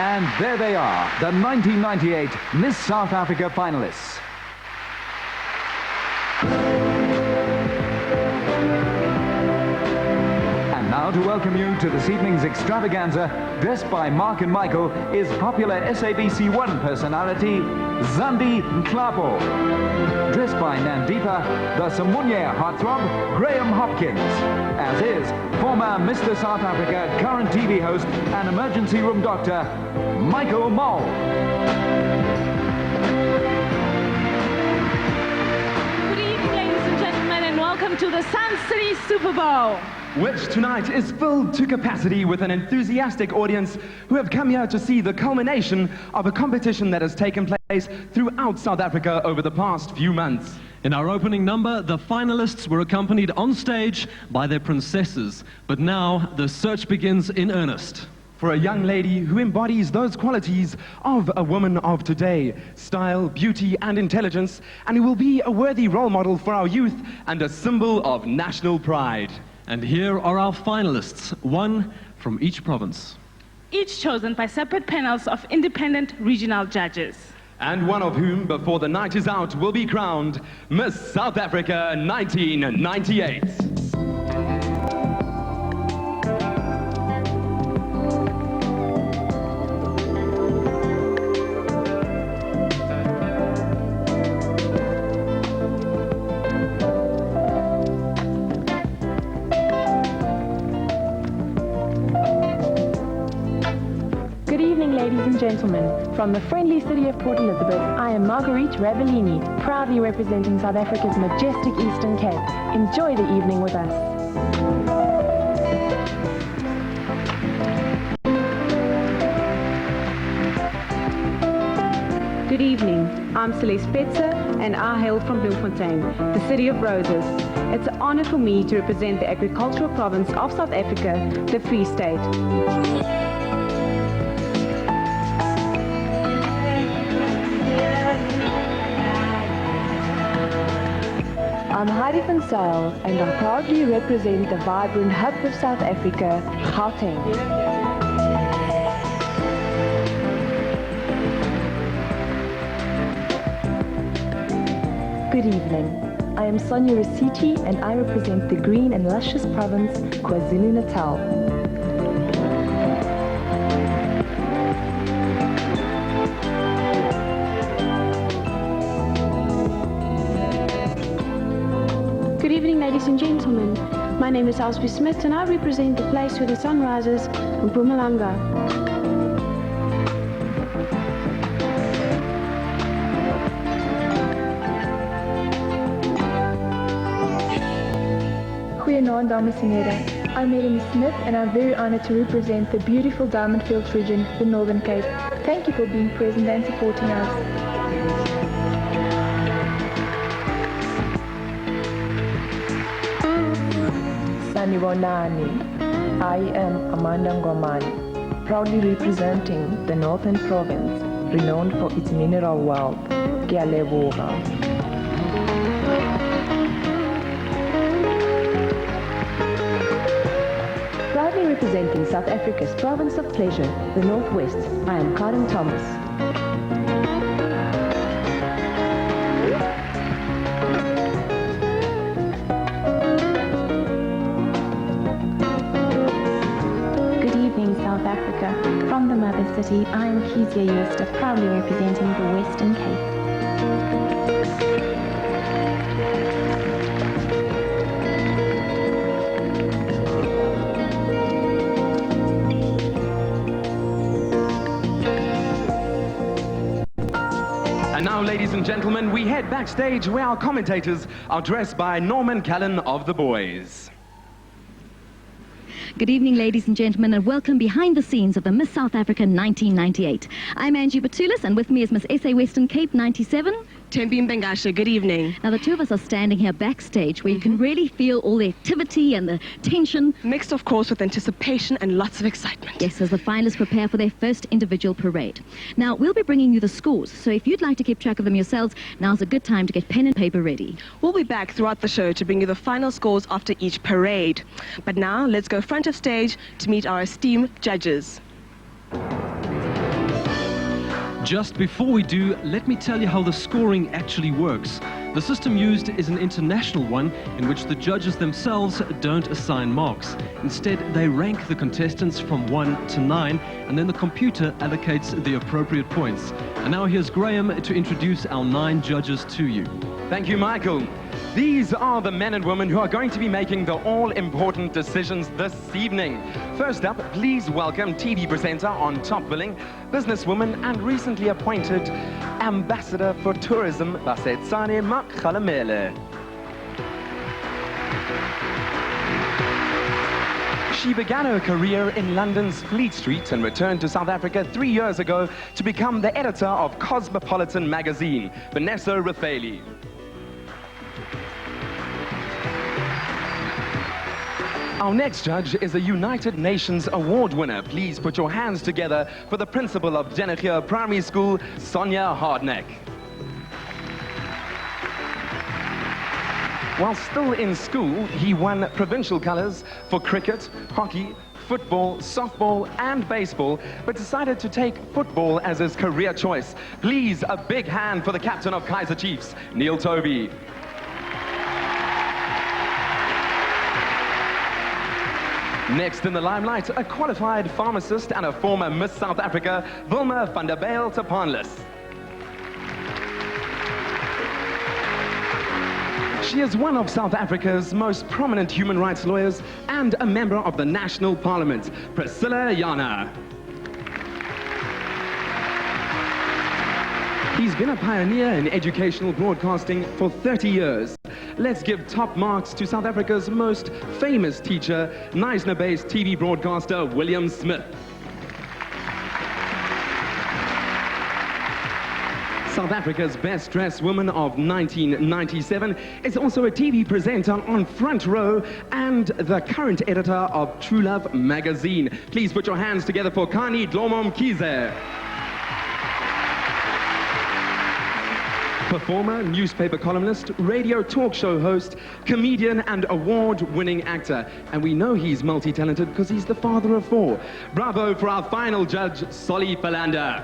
And there they are, the 1998 Miss South Africa finalists. And now to welcome you to this evening's extravaganza, dressed by Mark and Michael, is popular SABC1 personality, Zandi Nhlapo. Dressed by Nandipa, the Samunye heartthrob, Graham Hopkins. As is former Mr. South Africa, current TV host and emergency room doctor, Michael Mole. Good evening, ladies and gentlemen, and welcome to the Sun City Super Bowl, which tonight is filled to capacity with an enthusiastic audience who have come here to see the culmination of a competition that has taken place throughout South Africa over the past few months. In our opening number, the finalists were accompanied on stage by their princesses, but now the search begins in earnest. For a young lady who embodies those qualities of a woman of today, style, beauty, and intelligence, and who will be a worthy role model for our youth and a symbol of national pride. And here are our finalists, one from each province. each chosen by separate panels of independent regional judges. And one of whom, before the night is out, will be crowned Miss South Africa 1998. Good evening, ladies and gentlemen. From the friendly city of Port Elizabeth, I am Marguerite Ravellini, proudly representing South Africa's majestic Eastern Cape. Enjoy the evening with us. Good evening, I'm Celeste Petzer and I hail from Bloemfontein, the city of roses. It's an honor for me to represent the agricultural province of South Africa, the Free State. I'm Heidi van Zyl, and I proudly represent the vibrant hub of South Africa, Gauteng. Good evening. I am Sonia Rositi, and I represent the green and luscious province, KwaZulu-Natal. Good evening, ladies and gentlemen. My name is Elsby Smith and I represent the place where the sun rises, Mpumalanga. Goeienaand, dames en heren. I'm Melanie Smith, and I'm very honored to represent the beautiful Diamond Fields region, the Northern Cape. Thank you for being present and supporting us. Sanibonani. I am Amanda Ngomane, proudly representing the Northern Province, renowned for its mineral wealth. Ngiyaleboga. Proudly representing South Africa's province of pleasure, the Northwest, I am Karen Thomas. South Africa. From the mother city, I am Kezia Jooste, proudly representing the Western Cape. And now, ladies and gentlemen, we head backstage where our commentators are dressed by Norman Callan of The Boys. Good evening, ladies and gentlemen, and welcome behind the scenes of the Miss South Africa 1998. I'm Angie Batulis, and with me is Miss SA Western Cape 97. Tembi Mbengasha, good evening. Now, the two of us are standing here backstage where you can really feel all the activity and the tension. Mixed, of course, with anticipation and lots of excitement. Yes, as the finalists prepare for their first individual parade. Now, we'll be bringing you the scores, so if you'd like to keep track of them yourselves, now's a good time to get pen and paper ready. We'll be back throughout the show to bring you the final scores after each parade. But now, let's go front of stage to meet our esteemed judges. Just before we do, let me tell you how the scoring actually works. The system used is an international one in which the judges themselves don't assign marks. Instead, they rank the contestants from 1 to 9, and then the computer allocates the appropriate points. And now here's Graham to introduce our 9 judges to you. Thank you, Michael. These are the men and women who are going to be making the all-important decisions this evening. First up, please welcome TV presenter on Top Billing, businesswoman and recently appointed Ambassador for Tourism, Basetsane Makgalemele. She began her career in London's Fleet Street and returned to South Africa 3 years ago to become the editor of Cosmopolitan magazine, Vanessa Raffaeli. Our next judge is a United Nations Award winner. Please put your hands together for the principal of Denegier Primary School, Sonia Hardneck. While still in school, he won provincial colors for cricket, hockey, football, softball and baseball, but decided to take football as his career choice. Please, a big hand for the captain of Kaizer Chiefs, Neil Toby. Next in the limelight, a qualified pharmacist and a former Miss South Africa, Wilma van der Bijl Tapanlis. She is one of South Africa's most prominent human rights lawyers and a member of the National Parliament, Priscilla Jana. He's been a pioneer in educational broadcasting for 30 years. Let's give top marks to South Africa's most famous teacher, Knysna-based TV broadcaster William Smith. South Africa's best dressed woman of 1997 is also a TV presenter on Front Row and the current editor of True Love magazine. Please put your hands together for Kani Dlomom-Kize. Performer, newspaper columnist, radio talk show host, comedian and award-winning actor. And we know he's multi-talented because he's the father of 4. Bravo for our final judge, Solly Philander.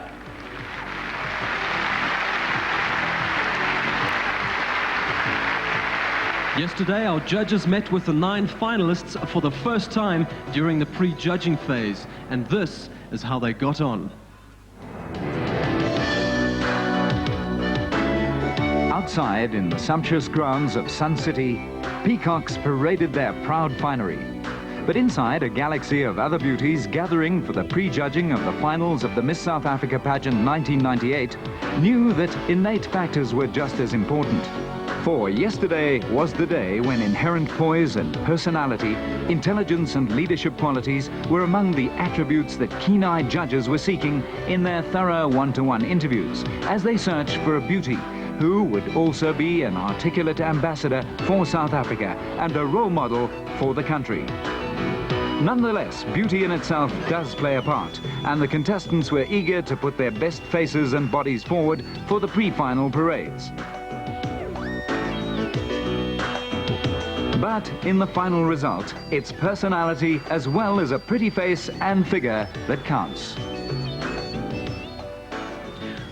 Yesterday, our judges met with the 9 finalists for the first time during the pre-judging phase. And this is how they got on. Outside in the sumptuous grounds of Sun City, peacocks paraded their proud finery. But inside, a galaxy of other beauties gathering for the prejudging of the finals of the Miss South Africa pageant 1998 knew that innate factors were just as important. For yesterday was the day when inherent poise and personality, intelligence and leadership qualities were among the attributes that keen-eyed judges were seeking in their thorough one-to-one interviews as they searched for a beauty who would also be an articulate ambassador for South Africa and a role model for the country. Nonetheless, beauty in itself does play a part, and the contestants were eager to put their best faces and bodies forward for the pre-final parades. But in the final result, it's personality as well as a pretty face and figure that counts.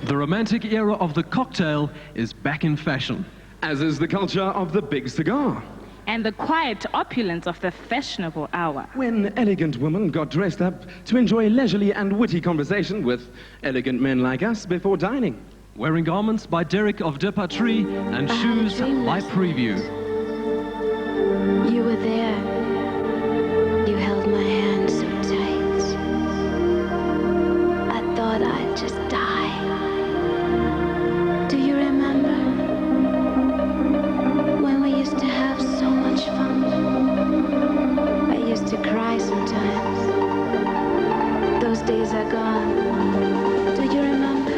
The romantic era of the cocktail is back in fashion. As is the culture of the big cigar. And the quiet opulence of the fashionable hour. When elegant women got dressed up to enjoy leisurely and witty conversation with elegant men like us before dining. Wearing garments by Derek of De Patrie and shoes by Preview. You were there. You held my hand so tight. I thought I'd just die. Do you remember when we used to have so much fun? I used to cry sometimes. Those days are gone. Do you remember?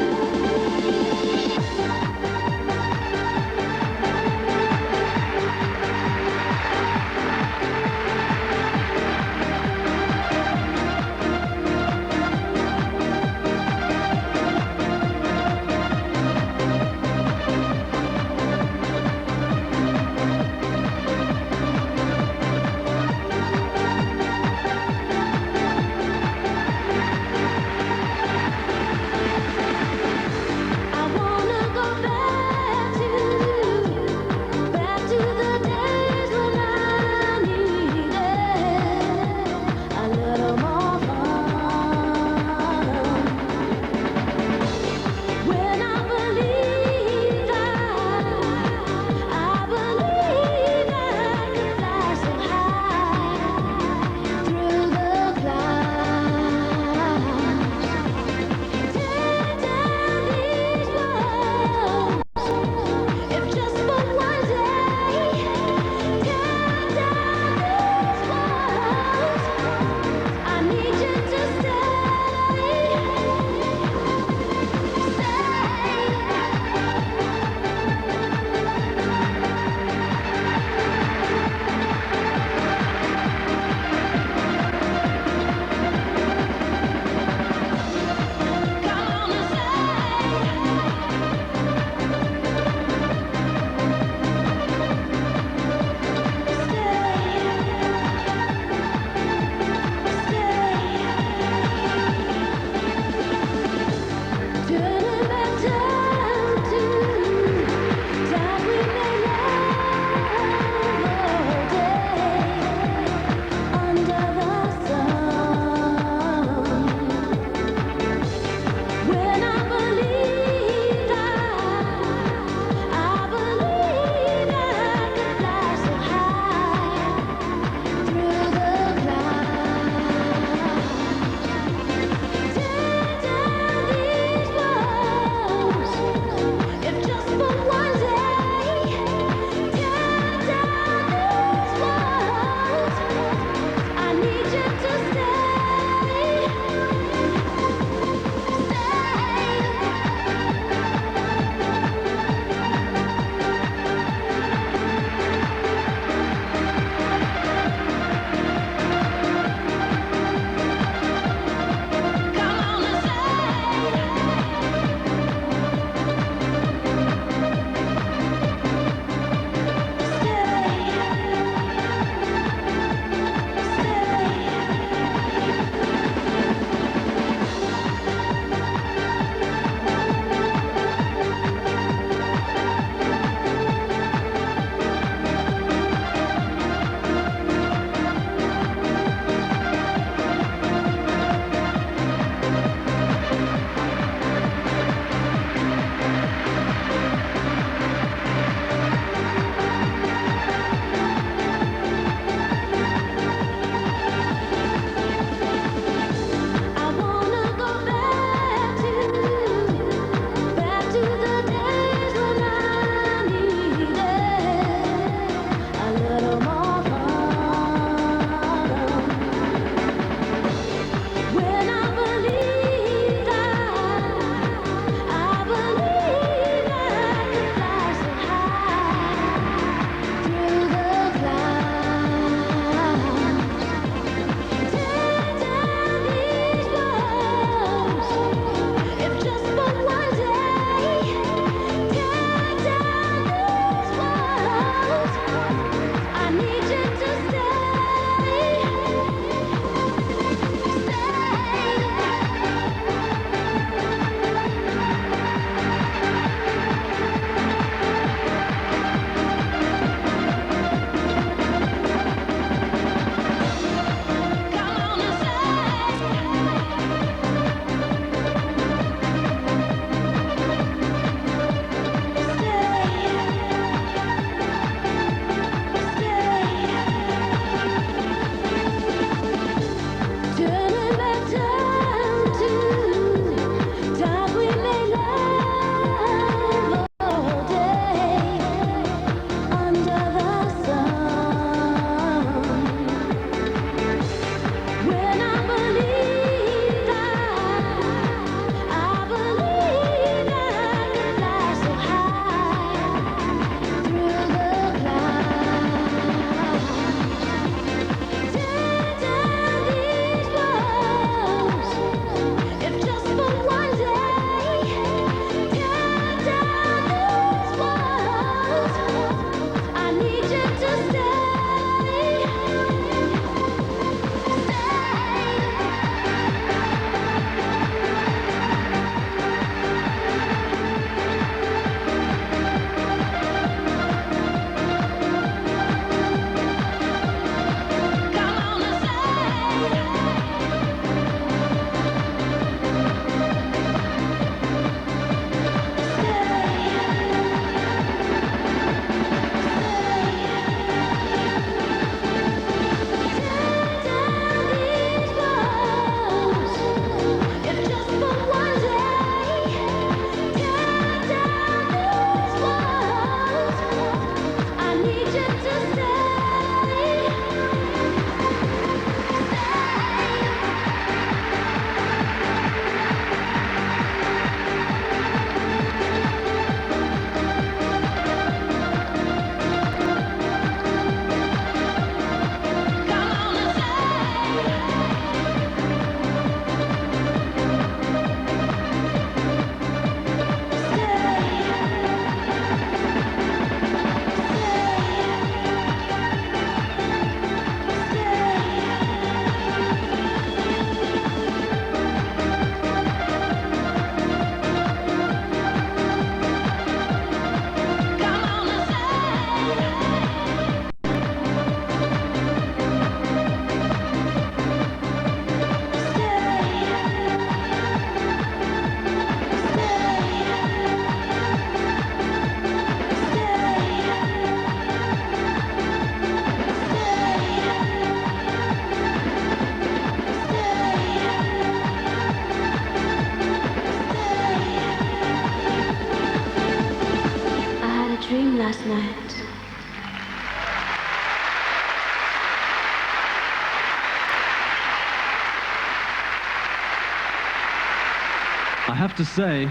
I have to say,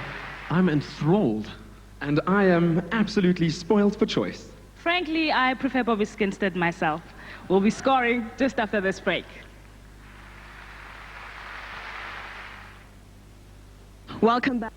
I'm enthralled. And I am absolutely spoiled for choice. Frankly, I prefer Bobby Skinstead myself. We'll be scoring just after this break. Welcome back.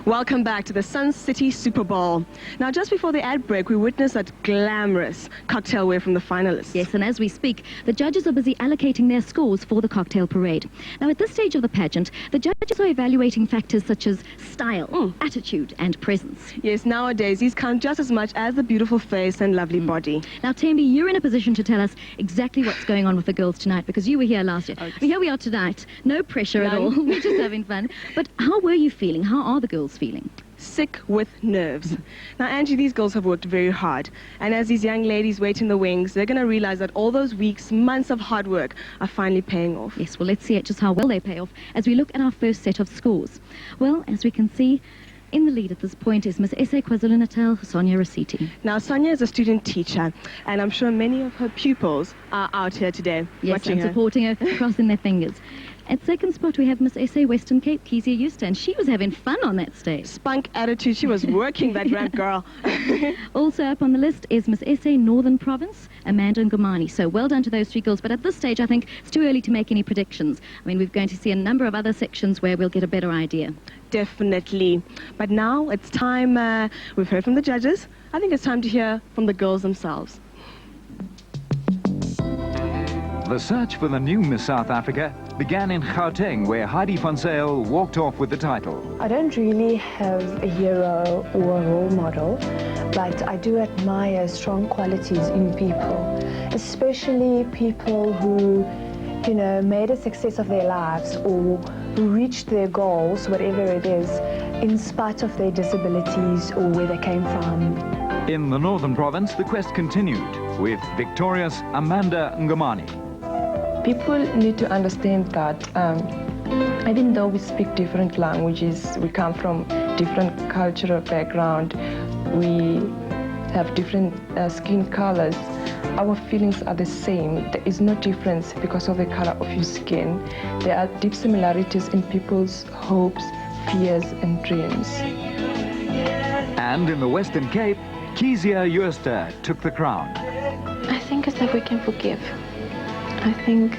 Welcome back to the Sun City Super Bowl. Now, just before the ad break, we witnessed that glamorous cocktail wear from the finalists. Yes, and as we speak, the judges are busy allocating their scores for the cocktail parade. Now, at this stage of the pageant, the judges are evaluating factors such as style, attitude, and presence. Yes, nowadays, these count just as much as the beautiful face and lovely body. Now, Tembi, you're in a position to tell us exactly what's going on with the girls tonight, because you were here last year. Okay. But here we are tonight. No pressure at all. We're just having fun. But how were you feeling? How are the girls feeling? Sick with nerves. Now, Angie, these girls have worked very hard. And as these young ladies wait in the wings, they're going to realize that all those weeks, months of hard work are finally paying off. Yes, well, let's see just how well they pay off as we look at our first set of scores. Well, as we can see, in the lead at this point is Miss SA KwaZulu-Natal, Sonia Rasiti. Now, Sonia is a student teacher, and I'm sure many of her pupils are out here today watching and her. supporting her, crossing their fingers. At second spot, we have Miss SA Western Cape, Kezia Euster, and she was having fun on that stage. Spunk attitude, she was working that ramp, girl. Also up on the list is Miss SA Northern Province, Amanda Ngumani. So well done to those three girls, but at this stage I think it's too early to make any predictions. I mean, we're going to see a number of other sections where we'll get a better idea. Definitely. But now it's time, we've heard from the judges, I think it's time to hear from the girls themselves. The search for the new Miss South Africa began in Gauteng, where Heidi van Zyl walked off with the title. I don't really have a hero or a role model, but I do admire strong qualities in people, especially people who, you know, made a success of their lives or who reached their goals, whatever it is, in spite of their disabilities or where they came from. In the Northern Province, the quest continued with victorious Amanda Ngumani. People need to understand that even though we speak different languages, we come from different cultural background, we have different skin colors, our feelings are the same. There is no difference because of the color of your skin. There are deep similarities in people's hopes, fears, and dreams. And in the Western Cape, Kezia Euster took the crown. I think it's that we can forgive. I think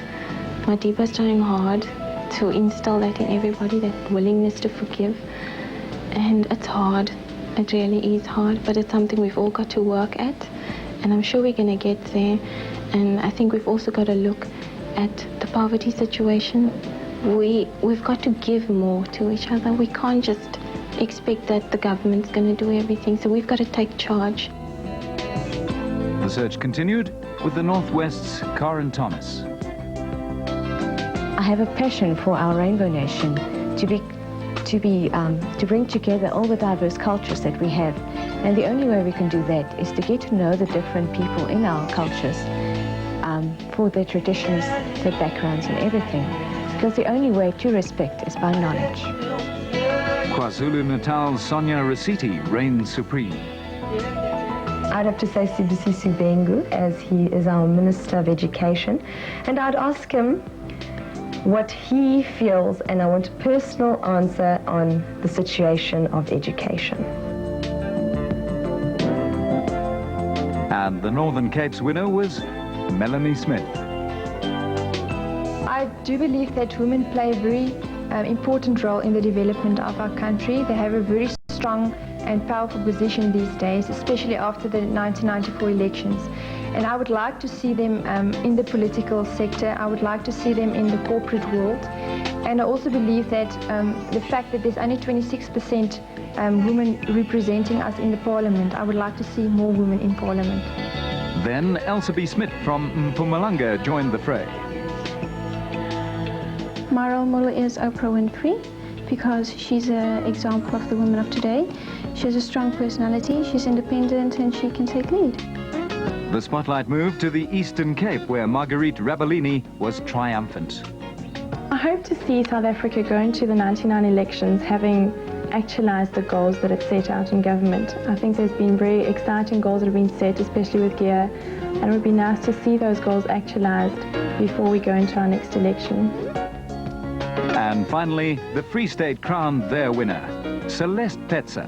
Madiba is trying hard to instill that in everybody, that willingness to forgive. And it's hard. It really is hard, but it's something we've all got to work at. And I'm sure we're going to get there. And I think we've also got to look at the poverty situation. We've got to give more to each other. We can't just expect that the government's going to do everything. So we've got to take charge. The search continued with the Northwest's Karen Thomas. I have a passion for our Rainbow Nation to bring together all the diverse cultures that we have. And the only way we can do that is to get to know the different people in our cultures for their traditions, their backgrounds and everything. Because the only way to respect is by knowledge. KwaZulu-Natal's Sonia Rasiti reigns supreme. I'd have to say Sibusiso Bengu, as he is our Minister of Education, and I'd ask him what he feels, and I want a personal answer on the situation of education. And the Northern Cape's winner was Melanie Smith. I do believe that women play a very important role in the development of our country. They have a very strong and powerful position these days, especially after the 1994 elections. And I would like to see them in the political sector. I would like to see them in the corporate world. And I also believe that the fact that there's only 26% women representing us in the parliament, I would like to see more women in parliament. Then Elsa B. Smith from Mpumalanga joined the fray. My role model is Oprah Winfrey, because she's an example of the women of today. She has a strong personality, she's independent, and she can take lead. The spotlight moved to the Eastern Cape, where Marguerite Rabellini was triumphant. I hope to see South Africa go into the 99 elections having actualized the goals that it set out in government. I think there's been very exciting goals that have been set, especially with GEAR, and it would be nice to see those goals actualized before we go into our next election. And finally, the Free State crowned their winner, Celeste Petzer.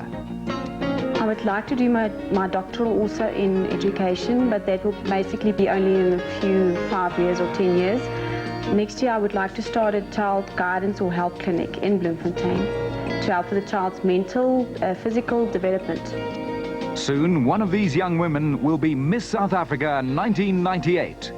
I would like to do my doctoral also in education, but that will basically be only in a few 5 years or 10 years. Next year I would like to start a child guidance or health clinic in Bloemfontein to help with the child's mental, physical development. Soon, one of these young women will be Miss South Africa 1998.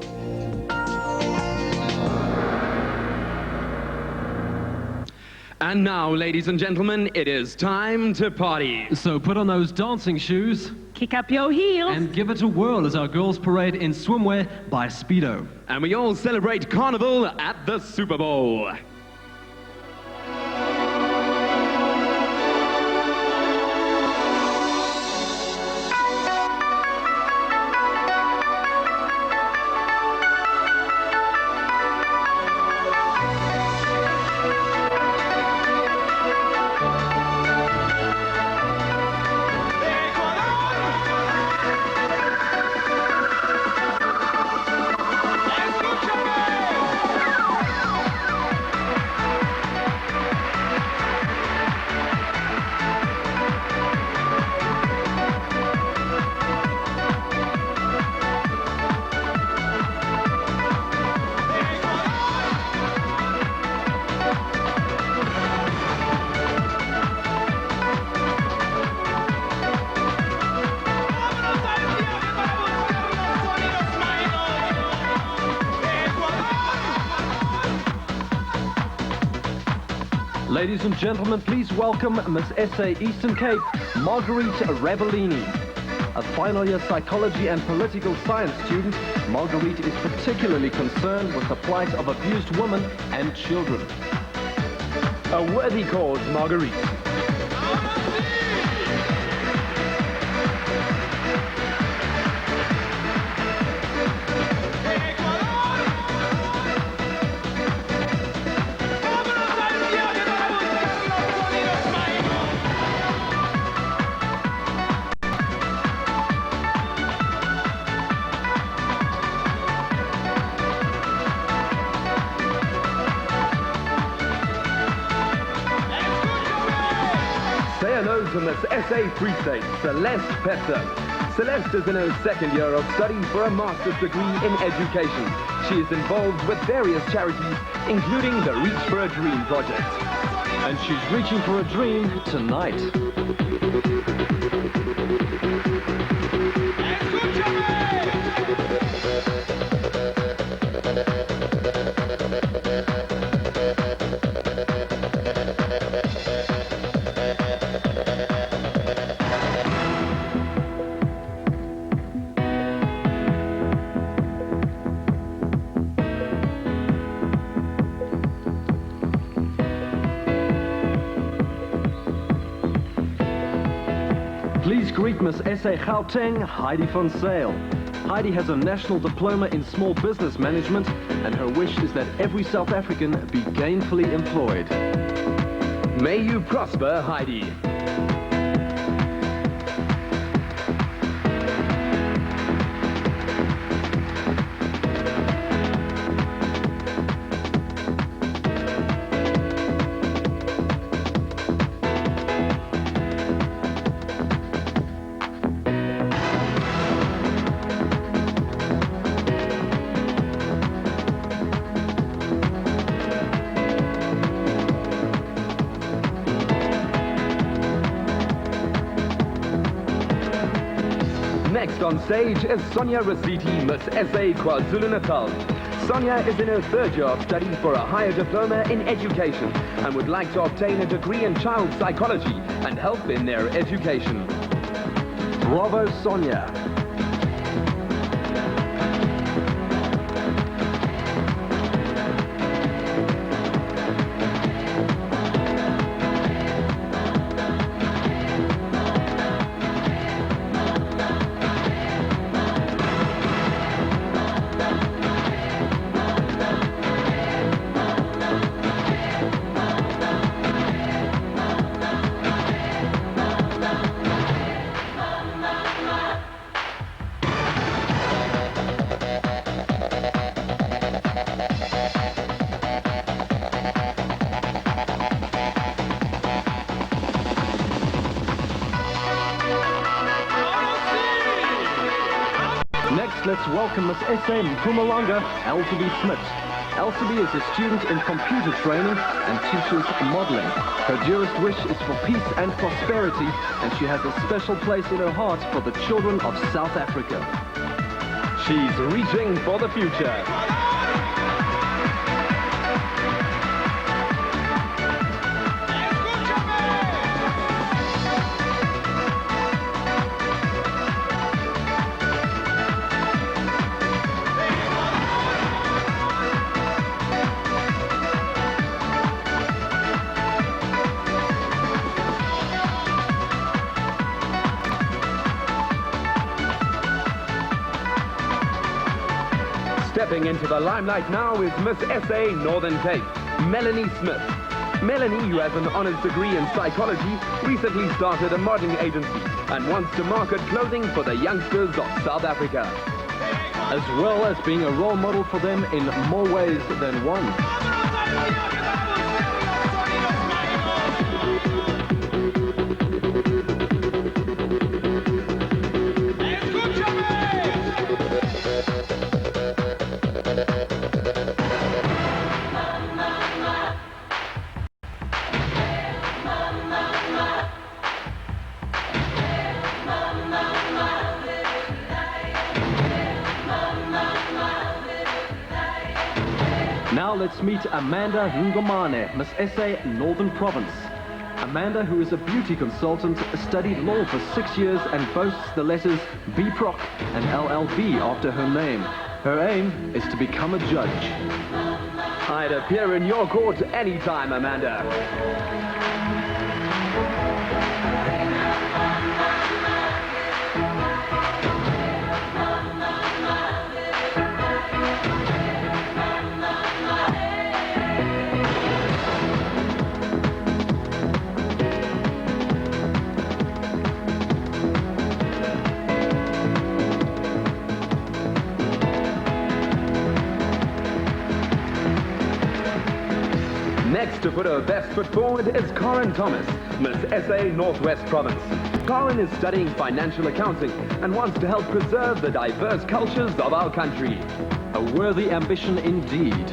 And now, ladies and gentlemen, it is time to party. So put on those dancing shoes. Kick up your heels. And give it a whirl as our girls parade in swimwear by Speedo. And we all celebrate Carnival at the Super Bowl. Ladies and gentlemen, please welcome Miss SA Eastern Cape, Marguerite Ravellini. A final year psychology and political science student, Marguerite is particularly concerned with the plight of abused women and children. A worthy cause, Marguerite. Say hello to Miss SA Free State, Celeste Petzer. Celeste is in her second year of study for a master's degree in education. She is involved with various charities, including the Reach for a Dream project. And she's reaching for a dream tonight. Please greet Miss SA Gauteng, Heidi van Sale. Heidi has a national diploma in small business management, and her wish is that every South African be gainfully employed. May you prosper, Heidi. Next on stage is Sonia Rasiti, Miss SA KwaZulu-Natal. Sonia is in her third year of study for a higher diploma in education and would like to obtain a degree in child psychology and help in their education. Bravo, Sonia. let's welcome Miss S.A. Mpumalanga Elsaby Smith. Elsaby is a student in computer training and teaches modeling. Her dearest wish is for peace and prosperity, and she has a special place in her heart for the children of South Africa. She's reaching for the future. Stepping into the limelight now is Miss S.A. Northern Cape, Melanie Smith. Melanie, who has an honors degree in psychology, recently started a modeling agency and wants to market clothing for the youngsters of South Africa, as well as being a role model for them in more ways than one. Now let's meet Amanda Ngomane, Miss S.A. Northern Province. Amanda, who is a beauty consultant, studied law for 6 years and boasts the letters BProc and LLB after her name. Her aim is to become a judge. I'd appear in your court anytime, Amanda. Next to put her best foot forward is Corin Thomas, Miss S.A. Northwest Province. Corin is studying financial accounting and wants to help preserve the diverse cultures of our country. A worthy ambition indeed.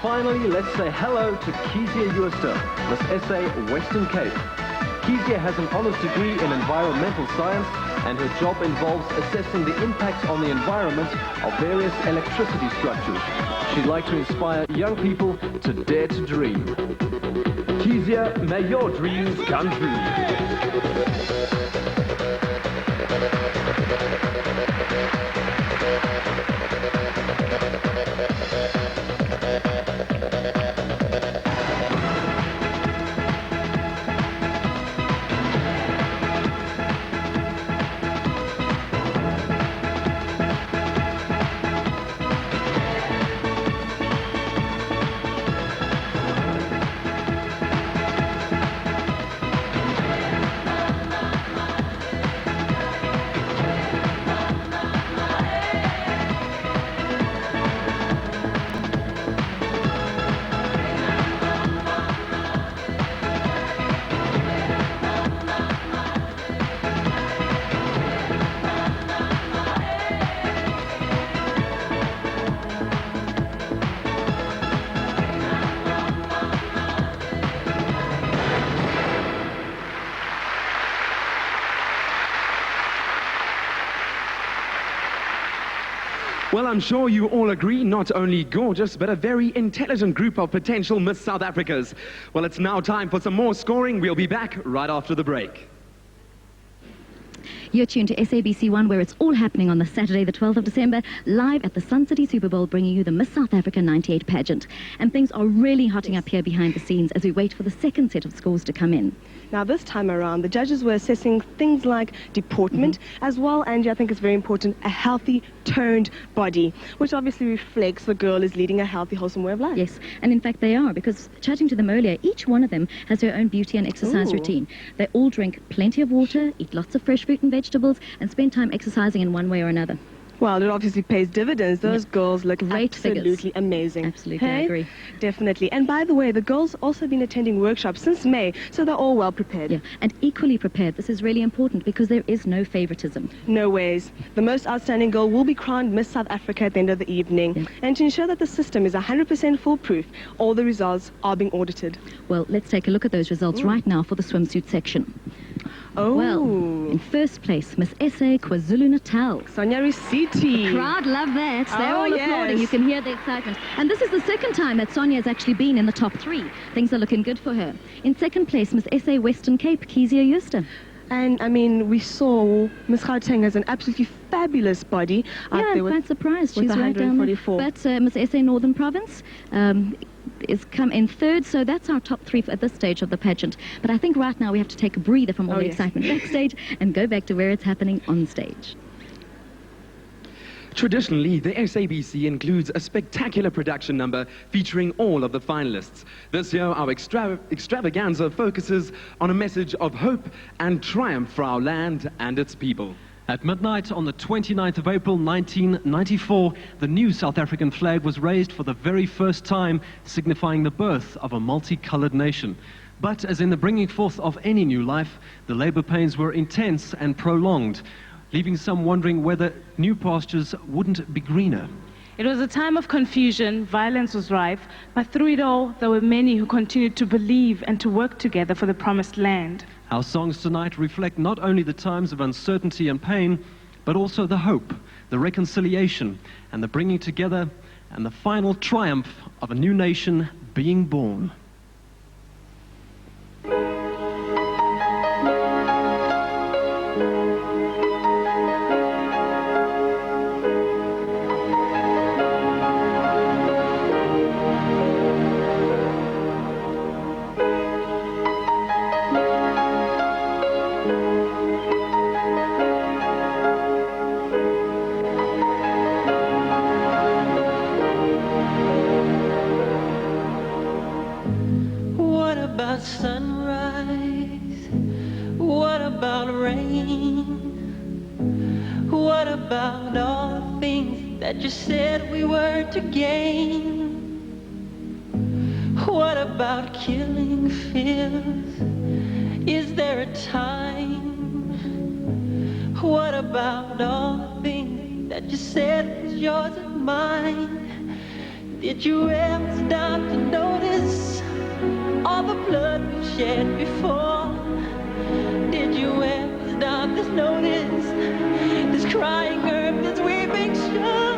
Finally, let's say hello to Kezia Uester, Miss S.A. Western Cape. Kezia has an honors degree in environmental science, and her job involves assessing the impacts on the environment of various electricity structures. She'd like to inspire young people to dare to dream. Kezia, may your dreams come true. Well, I'm sure you all agree, not only gorgeous, but a very intelligent group of potential Miss South Africas. Well, it's now time for some more scoring. We'll be back right after the break. You're tuned to SABC One, where it's all happening on the Saturday, the 12th of December, live at the Sun City Super Bowl, bringing you the Miss South Africa 98 pageant. And things are really hotting up here behind the scenes as we wait for the second set of scores to come in. Now, this time around, the judges were assessing things like deportment, as well, Angie, I think it's very important, a healthy, toned body, which obviously reflects the girl is leading a healthy, wholesome way of life. Yes, and in fact they are, because chatting to them earlier, each one of them has their own beauty and exercise routine. They all drink plenty of water, eat lots of fresh fruit and vegetables, and spend time exercising in one way or another. Well, it obviously pays dividends. Those girls look Great absolutely figures. amazing. Absolutely, I agree. Definitely. And by the way, the girls also been attending workshops since May, so they're all well prepared. Yeah, and equally prepared. This is really important because there is no favoritism. No ways. The most outstanding girl will be crowned Miss South Africa at the end of the evening. Yeah. And to ensure that the system is 100% foolproof, all the results are being audited. Well, let's take a look at those results right now for the swimsuit section. Oh. Well, in first place, Miss SA KwaZulu-Natal. Sonia Risiti. The crowd love that. They're Oh, all yes. applauding. You can hear the excitement. And this is the second time that Sonia has actually been in the top 3. Things are looking good for her. In second place, Miss SA Western Cape, Kezia Jooste. And, I mean, we saw Miss Gauteng has an absolutely fabulous body out Yeah, there I'm with, quite surprised. with She's right down there. 144. But Miss SA Northern Province is come in third, so that's our top 3 at this stage of the pageant. But I think right now we have to take a breather from all the yes. excitement backstage and go back to where it's happening on stage. Traditionally, the SABC includes a spectacular production number featuring all of the finalists. This year, our extravaganza focuses on a message of hope and triumph for our land and its people. At midnight on the 29th of April 1994, the new South African flag was raised for the very first time, signifying the birth of a multicolored nation. But as in the bringing forth of any new life, the labor pains were intense and prolonged, leaving some wondering whether new pastures wouldn't be greener. It was a time of confusion, violence was rife, but through it all, there were many who continued to believe and to work together for the promised land. Our songs tonight reflect not only the times of uncertainty and pain, but also the hope, the reconciliation, and the bringing together, and the final triumph of a new nation being born. What about sunrise? What about rain? What about all the things that you said we were to gain? What about killing fears? Is there a time? What about all the things that you said was yours and mine? Did you ever stop to notice all the blood we shed before? Did you ever stop to notice this crying earth, this weeping shore?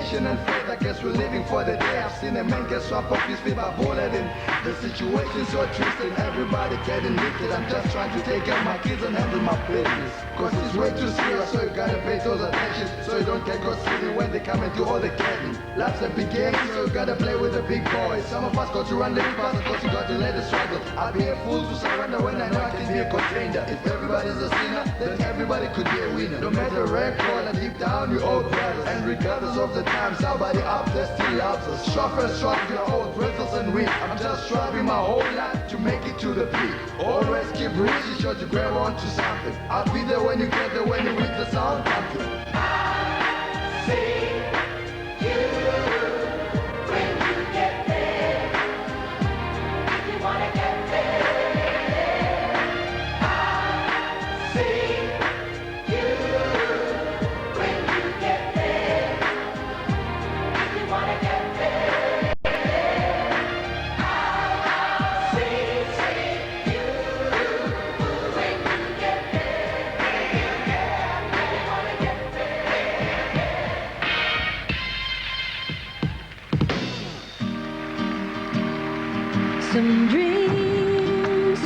determination and faith. I guess we're living for the day. I've seen a man get swamped off his feet by bullet in. The situation's so twisted, everybody getting lifted. I'm just trying to take care of my kids and handle my business. Cause it's way too serious, so you gotta pay those attention, so you don't get caught stealing when they come and do all the getting. Life's a big game, so you gotta play with the big boys. Some of us got to run living fast, cause you got to let it struggle. I'd be a fool to surrender when I know I can be a contender. If everybody's a sinner, then everybody could be a winner. No matter record and deep down you all brothers. And regardless of the time, somebody up there still loves us. Suffer, strive your old breathless and weak. I'm just striving my whole life to make it to the peak. Always keep reaching, sure to grab onto something. I'll be there when you get there, when you reach the sound country. I see you when you get there. If you wanna get there. I see you when you get there. If you wanna get there. I see you when you get there. Some dreams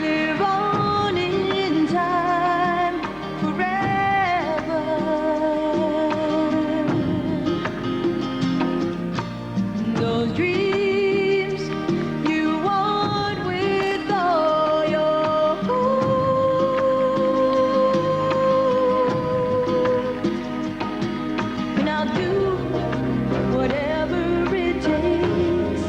live on in time forever. Those dreams you want with all your heart. And I'll do whatever it takes.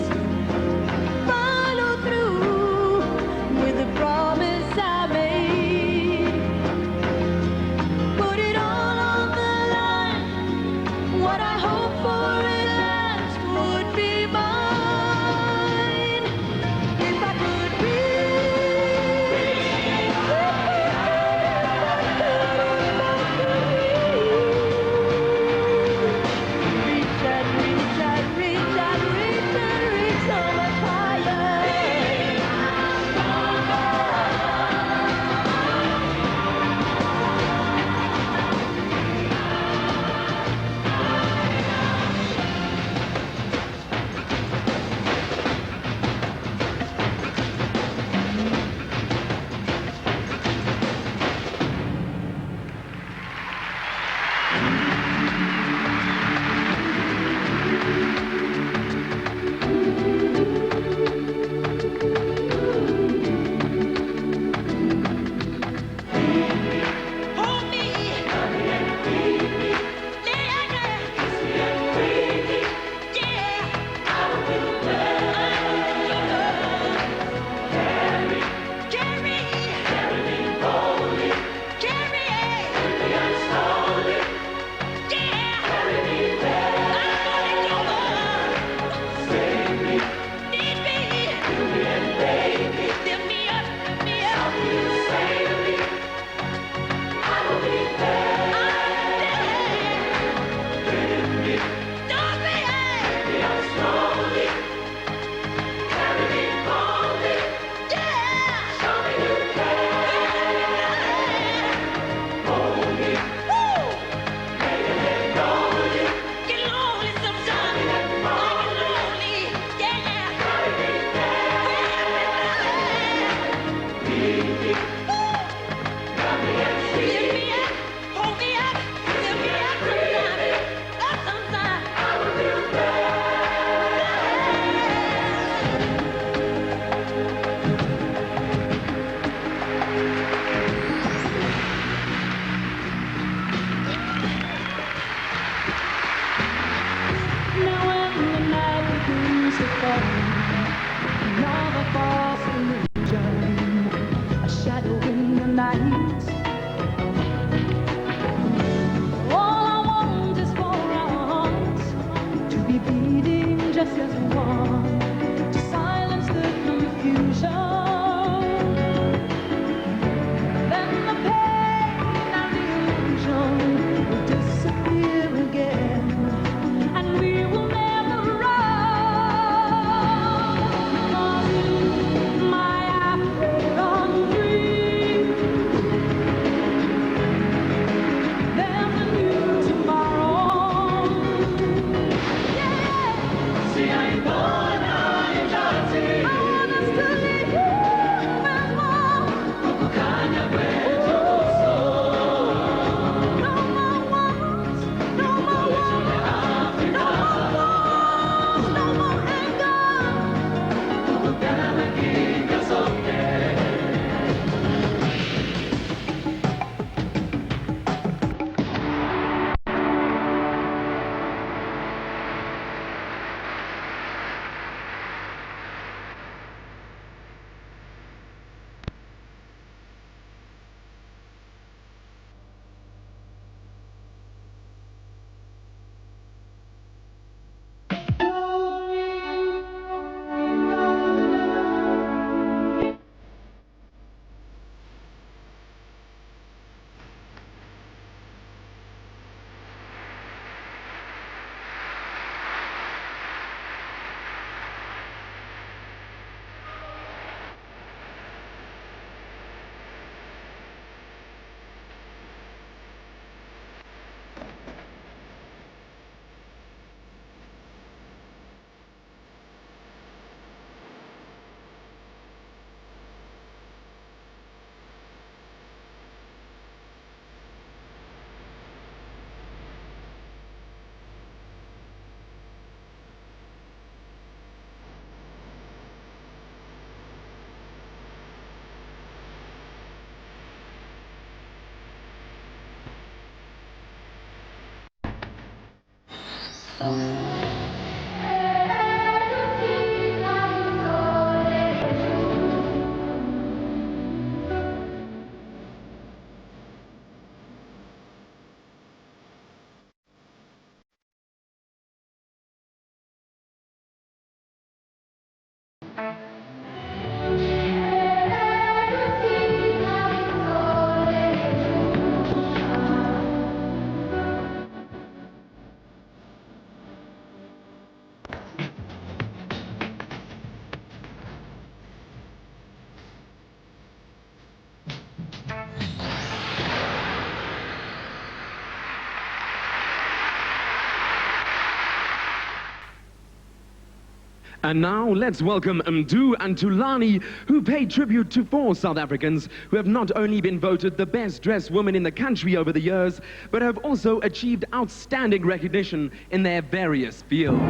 And now let's welcome Mdu and Tulani, who pay tribute to 4 South Africans who have not only been voted the best dressed women in the country over the years, but have also achieved outstanding recognition in their various fields.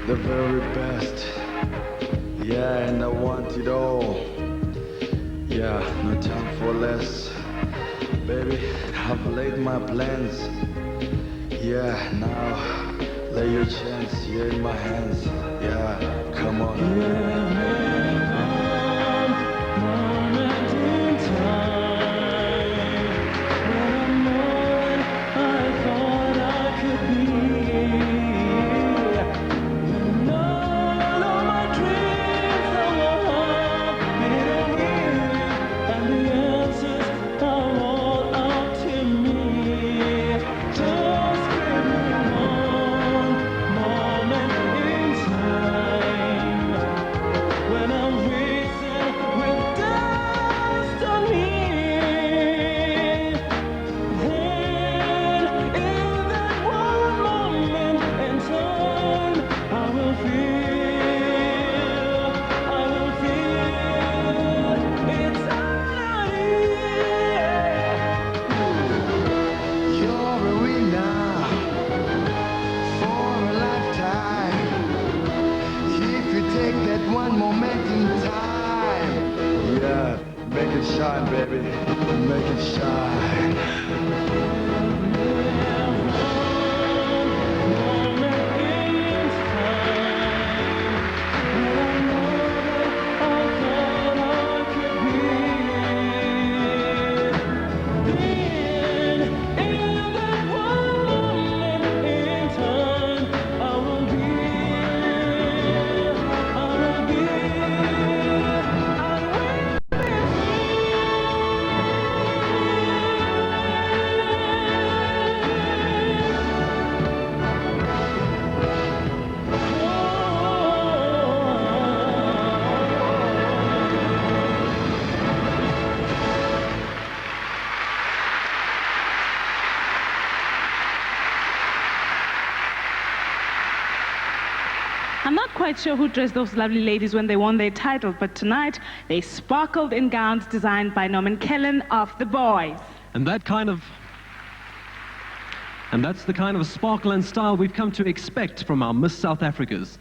The very best. Yeah, and I want it all. Yeah, no time for less. Baby, I've laid my plans. Yeah, now lay your chance here in my hands. Yeah, come on. Make it shine, baby. Make it shine. quite sure who dressed those lovely ladies when they won their title, but tonight they sparkled in gowns designed by Norman Kellen of The Boys. And that's the kind of sparkle and style we've come to expect from our Miss South Africas.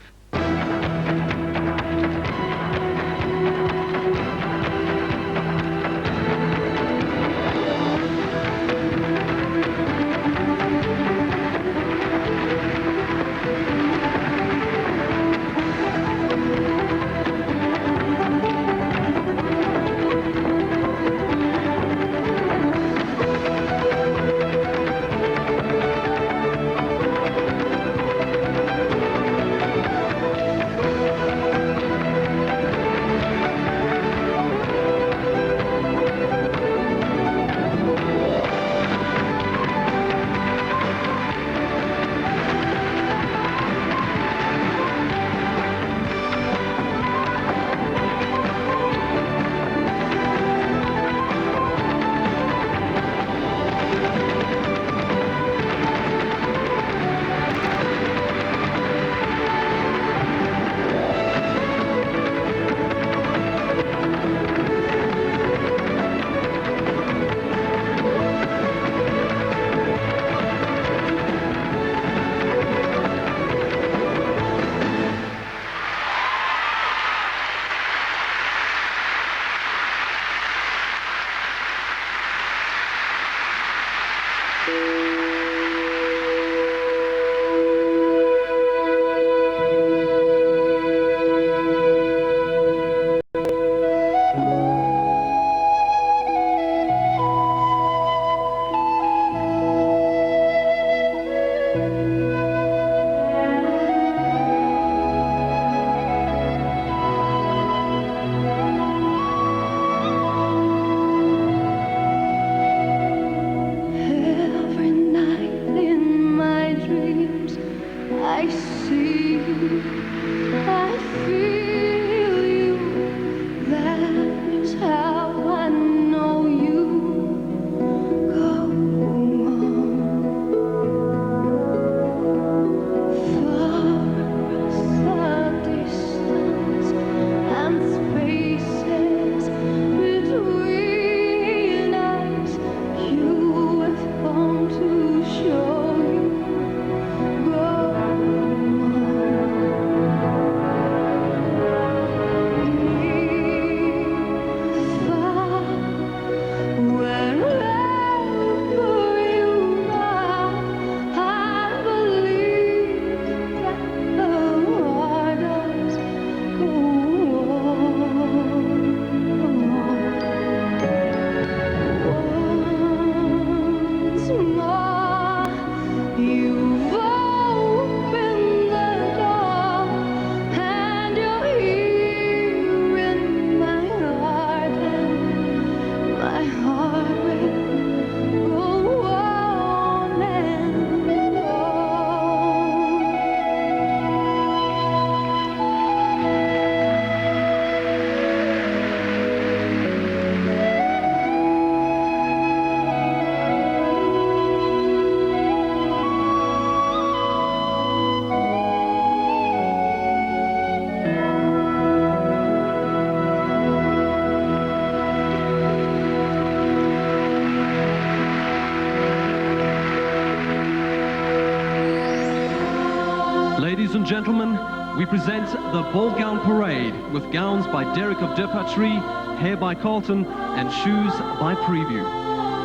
Ladies and gentlemen, we present the Ball Gown Parade with gowns by Derek of Dipatri, hair by Carlton, and shoes by Preview.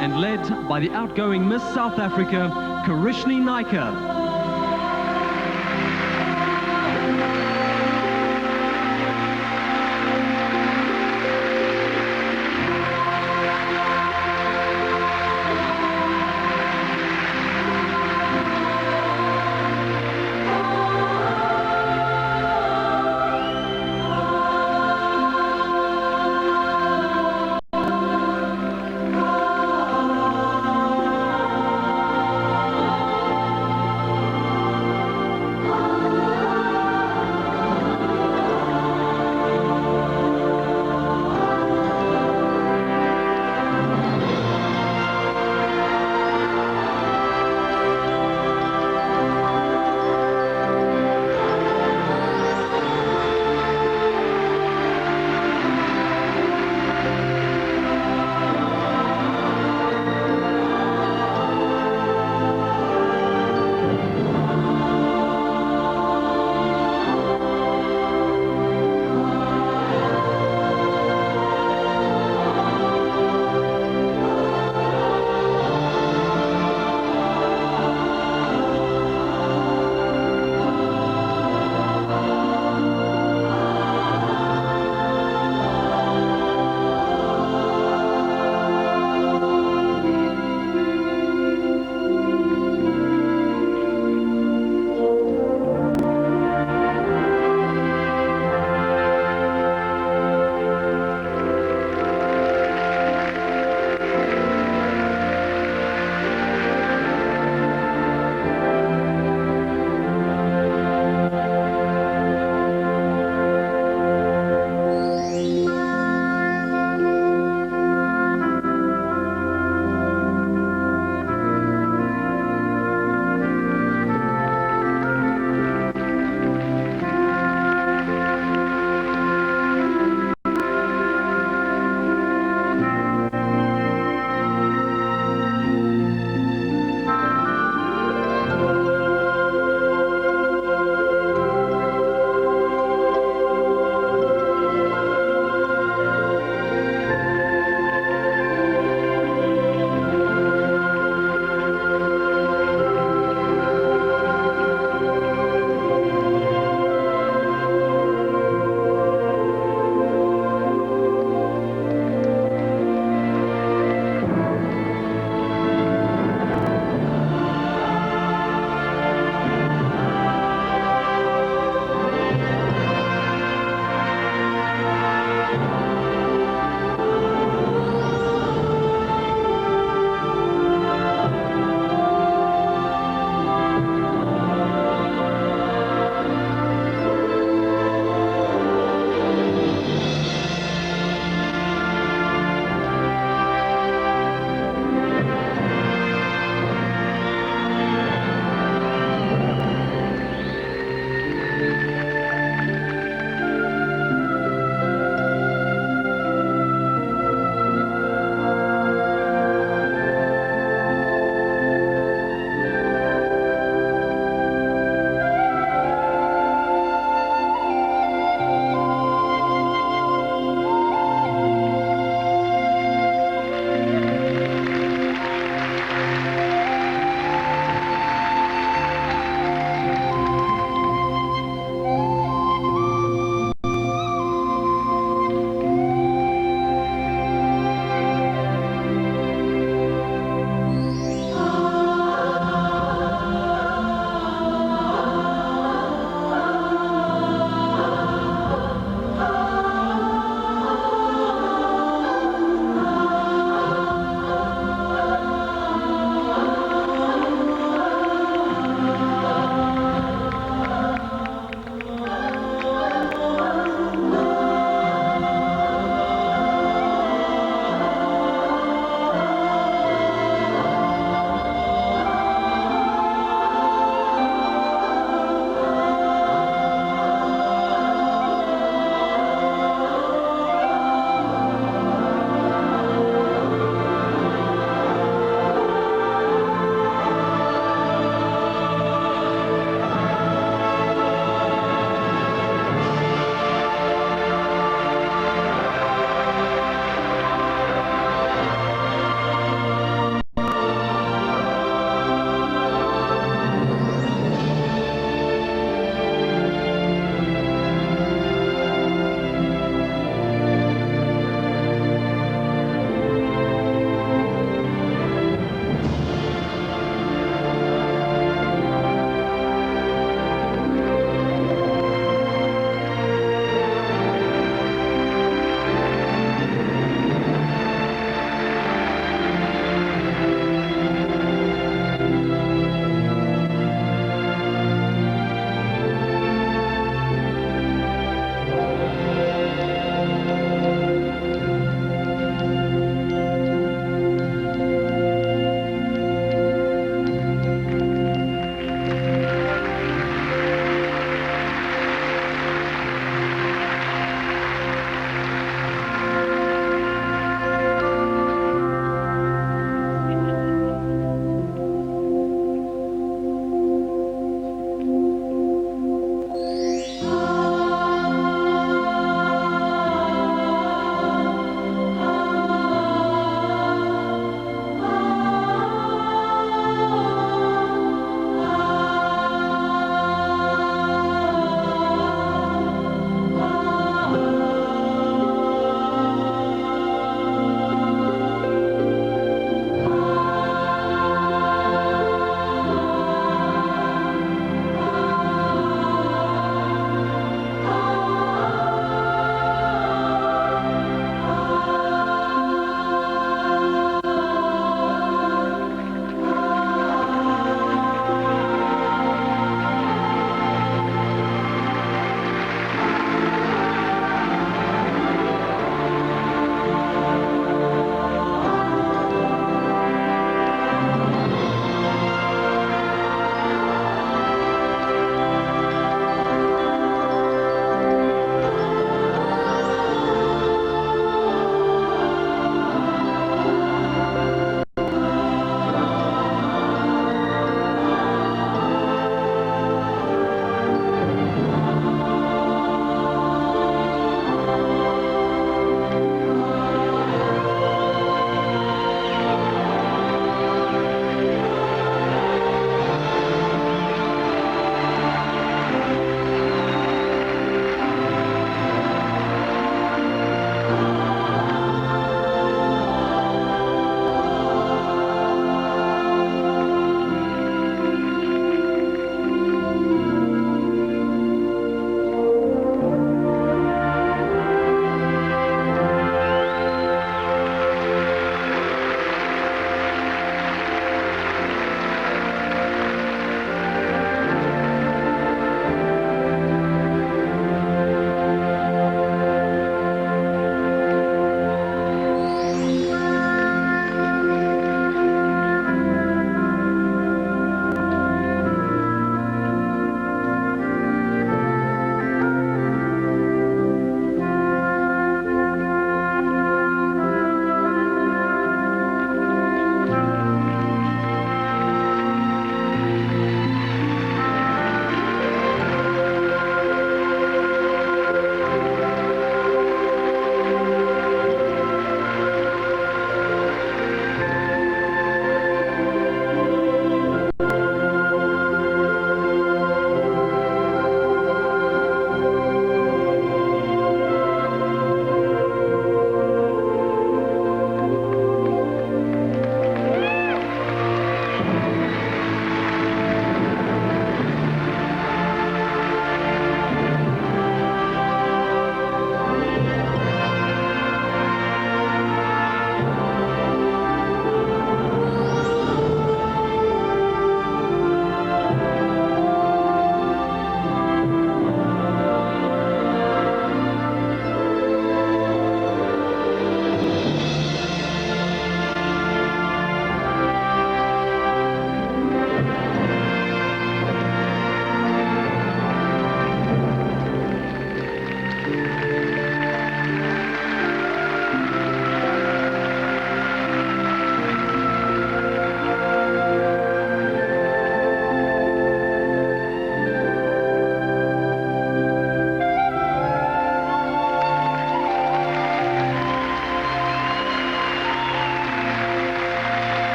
And led by the outgoing Miss South Africa, Karishni Naika.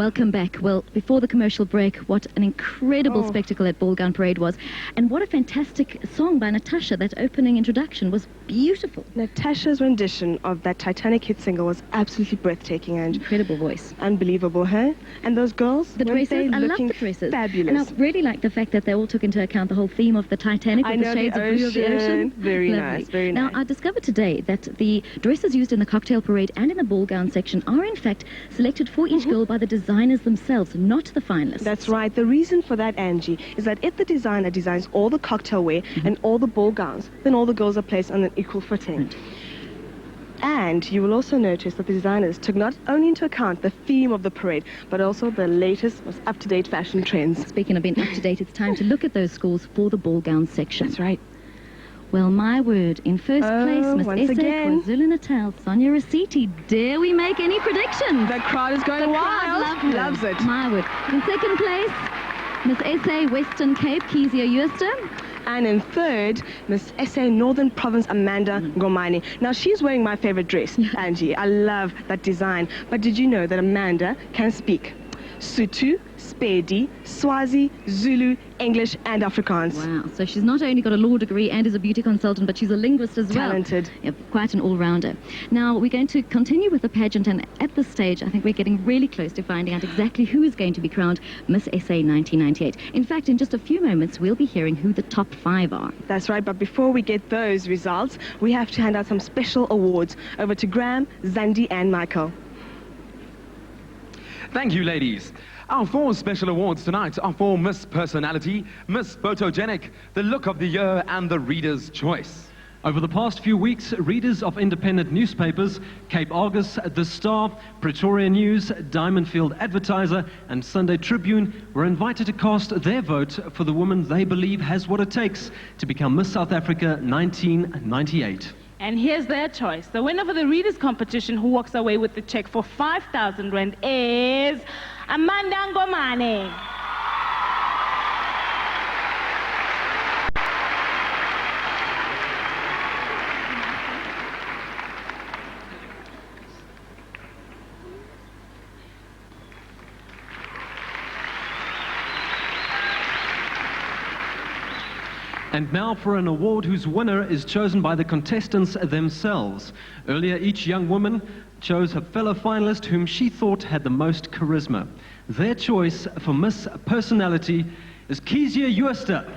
Welcome back. Well, before the commercial break, what an incredible spectacle that Ball Gown Parade was. And what a fantastic song by Natasha. That opening introduction was beautiful. Natasha's rendition of that Titanic hit single was absolutely breathtaking, and incredible voice. Unbelievable, huh? And those girls, the dresses, I love the dresses. Fabulous. And I really like the fact that they all took into account the whole theme of the Titanic with the shades of blue of the ocean. Very nice, very nice. Now, I discovered today that the dresses used in the cocktail parade and in the ball gown section are in fact selected for each girl by the designers themselves, not the finalists. That's right. The reason for that, Angie, is that if the designer designs all the cocktail wear and all the ball gowns, then all the girls are placed on an equal footing. And you will also notice that the designers took not only into account the theme of the parade, but also the latest, most up-to-date fashion trends. Speaking of being up-to-date, it's time to look at those scores for the ball gown section. That's right. Well, my word, in first place, Miss Ese KwaZulu-Natal, Sonia Rasiti. Dare we make any predictions? The crowd is going wild. Loves it. My word. In second place, Miss Ese Western Cape, Kezia Uster. And in third, Miss Ese Northern Province, Amanda Ngomani. Now, she's wearing my favorite dress, Angie. I love that design. But did you know that Amanda can speak Sotho, Sepedi, Swazi, Zulu, English, and Afrikaans? Wow. So she's not only got a law degree and is a beauty consultant, but she's a linguist as well. Talented. Yeah, quite an all-rounder. Now, we're going to continue with the pageant, and at this stage, I think we're getting really close to finding out exactly who is going to be crowned Miss SA 1998. In fact, in just a few moments, we'll be hearing who the top 5 are. That's right, but before we get those results, we have to hand out some special awards. Over to Graham, Zandi, and Michael. Thank you, ladies. Our 4 special awards tonight are for Miss Personality, Miss Photogenic, the Look of the Year, and the Reader's Choice. Over the past few weeks, readers of independent newspapers, Cape Argus, The Star, Pretoria News, Diamond Field Advertiser, and Sunday Tribune were invited to cast their vote for the woman they believe has what it takes to become Miss South Africa 1998. And here's their choice. The winner for the Readers' Competition, who walks away with the check for 5,000 Rand, is Amanda Ngomani. And now for an award whose winner is chosen by the contestants themselves. Earlier, each young woman chose her fellow finalist whom she thought had the most charisma. Their choice for Miss Personality is Kezia Uster.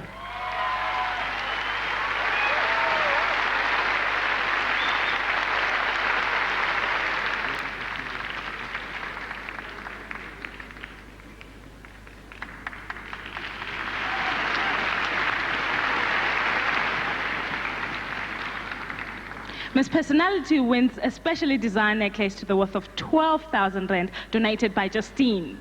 Miss Personality wins a specially designed necklace to the worth of 12,000 Rand, donated by Justine.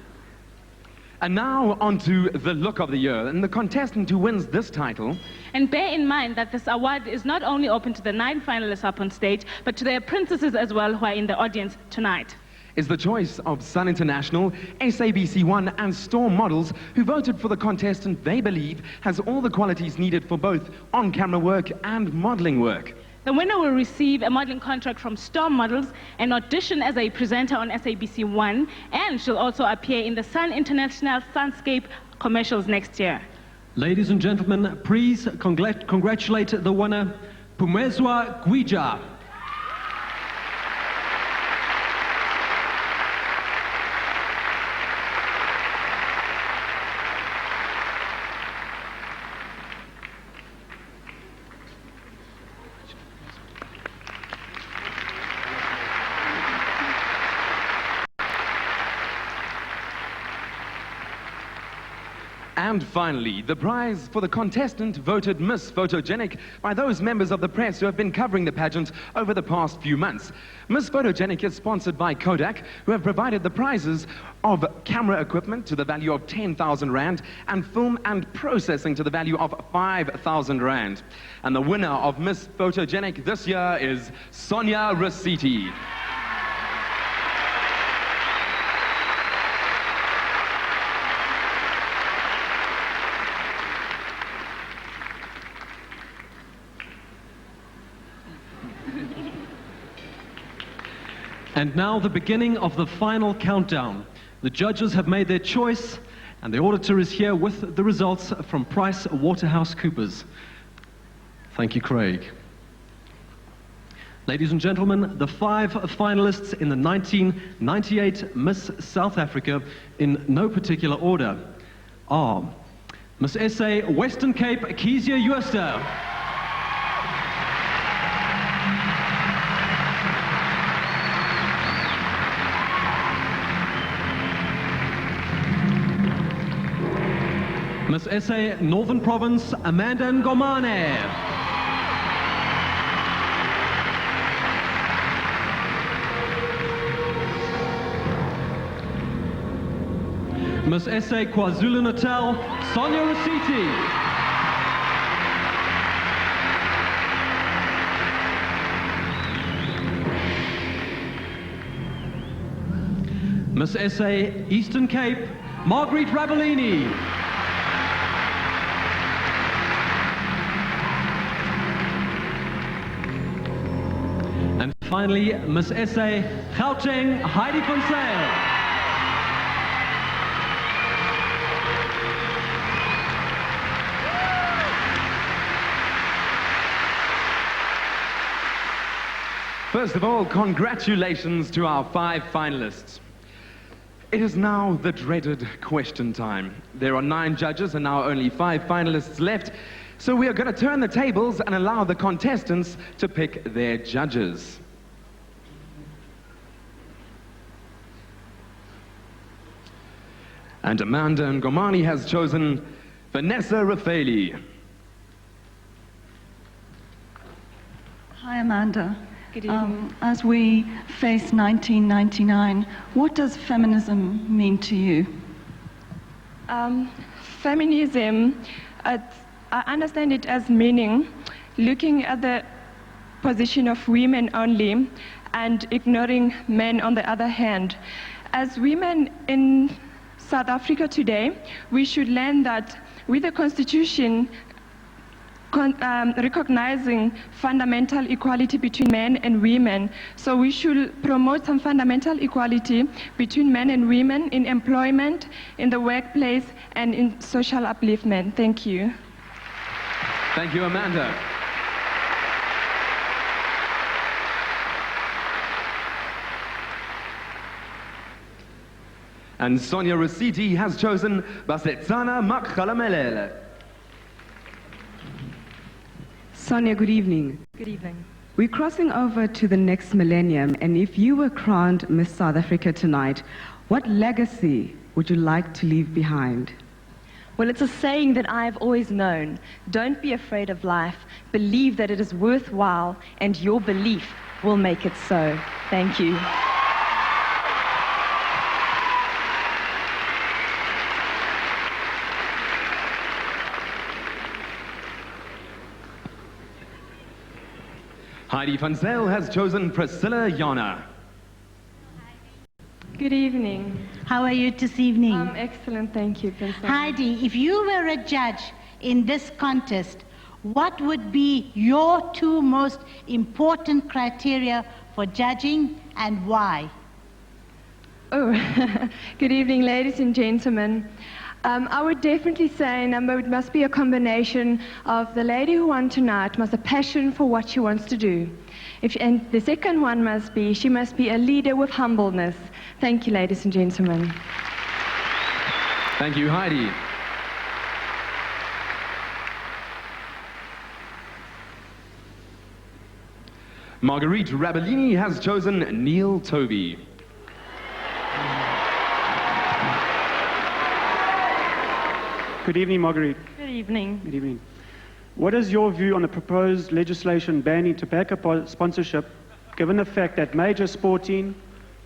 And now on to the Look of the Year, and the contestant who wins this title. And bear in mind that this award is not only open to the 9 finalists up on stage, but to their princesses as well who are in the audience tonight. Is the choice of Sun International, SABC1 and Storm Models, who voted for the contestant they believe has all the qualities needed for both on-camera work and modeling work. The winner will receive a modeling contract from Storm Models, an audition as a presenter on SABC1, and she'll also appear in the Sun International Sunscape commercials next year. Ladies and gentlemen, please congratulate the winner, Pumezwa Gwija. And finally, the prize for the contestant voted Miss Photogenic by those members of the press who have been covering the pageant over the past few months. Miss Photogenic is sponsored by Kodak, who have provided the prizes of camera equipment to the value of 10,000 Rand and film and processing to the value of 5,000 Rand. And the winner of Miss Photogenic this year is Sonia Rasiti. And now the beginning of the final countdown. The judges have made their choice, and the auditor is here with the results from Price Waterhouse Coopers. Thank you, Craig. Ladies and gentlemen, the 5 finalists in the 1998 Miss South Africa, in no particular order, are Miss SA Western Cape, Kezia Jooste. Miss SA Northern Province, Amanda Ngomane. Miss SA KwaZulu-Natal, Sonia Rasiti. Miss SA Eastern Cape, Marguerite Rabellini. And finally, Miss SA Gauteng, Heidi van Zyl. First of all, congratulations to our 5 finalists. It is now the dreaded question time. There are 9 judges and now only 5 finalists left, so we are going to turn the tables and allow the contestants to pick their judges. And Amanda Ngomane has chosen Vanessa Raffaeli. Hi, Amanda. Good evening. As we face 1999, what does feminism mean to you? Feminism, I understand it as meaning looking at the position of women only and ignoring men on the other hand. As women in South Africa today, we should learn that with the Constitution recognizing fundamental equality between men and women. So we should promote some fundamental equality between men and women in employment, in the workplace, and in social upliftment. Thank you. Thank you, Amanda. And Sonia Rasiti has chosen Basetsana Makgalamelele. Sonia, good evening. Good evening. We're crossing over to the next millennium, and if you were crowned Miss South Africa tonight, what legacy would you like to leave behind? Well, it's a saying that I've always known. Don't be afraid of life. Believe that it is worthwhile, and your belief will make it so. Thank you. Heidi van Zyl has chosen Priscilla Yana. Good evening. How are you this evening? Excellent, thank you, Princess. Heidi, if you were a judge in this contest, what would be your 2 most important criteria for judging and why? Oh, good evening, ladies and gentlemen. I would definitely say, it must be a combination of the lady who won tonight must have a passion for what she wants to do. And the second one must be, she must be a leader with humbleness. Thank you, ladies and gentlemen. Thank you, Heidi. Marguerite Rabellini has chosen Neil Tovey. Good evening, Marguerite. Good evening. Good evening. What is your view on the proposed legislation banning tobacco sponsorship, given the fact that major sporting,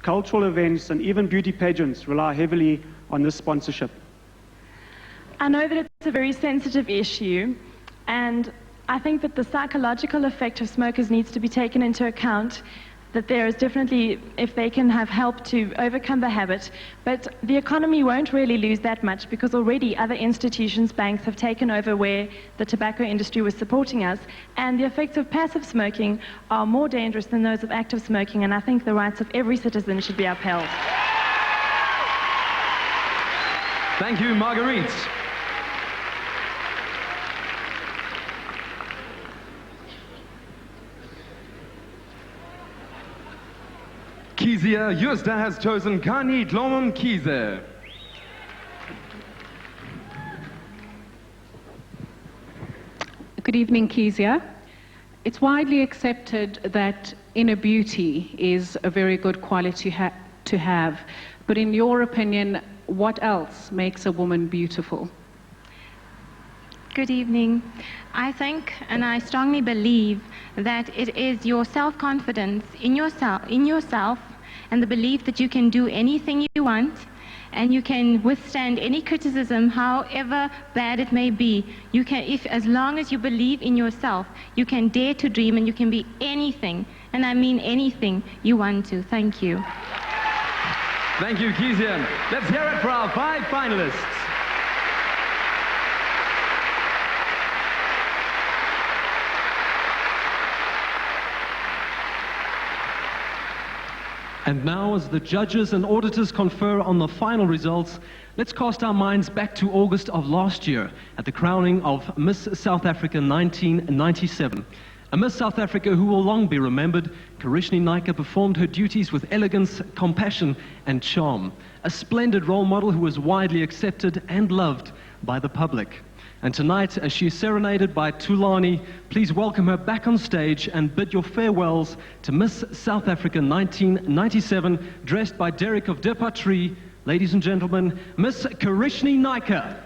cultural events, and even beauty pageants rely heavily on this sponsorship? I know that it's a very sensitive issue, and I think that the psychological effect of smokers needs to be taken into account, that there is definitely, if they can have help to overcome the habit, but the economy won't really lose that much because already other institutions, banks have taken over where the tobacco industry was supporting us, and the effects of passive smoking are more dangerous than those of active smoking, and I think the rights of every citizen should be upheld. Thank you, Marguerite. Kezia Yusta has chosen Kani Tlomum Kize. Good evening, Kezia. It's widely accepted that inner beauty is a very good quality to have, but in your opinion, what else makes a woman beautiful? Good evening. I think and I strongly believe that it is your self-confidence in yourself and the belief that you can do anything you want and you can withstand any criticism, however bad it may be. You can, as long as you believe in yourself, you can dare to dream and you can be anything, and I mean anything you want to. Thank you. Thank you, Kezia. Let's hear it for our 5 finalists. And now, as the judges and auditors confer on the final results, let's cast our minds back to August of last year at the crowning of Miss South Africa 1997. A Miss South Africa who will long be remembered, Karishni Naika performed her duties with elegance, compassion, and charm. A splendid role model who was widely accepted and loved by the public. And tonight, as she is serenaded by Tulani, please welcome her back on stage and bid your farewells to Miss South Africa 1997, dressed by Derek of Depatrie. Ladies and gentlemen, Miss Karishni Naika.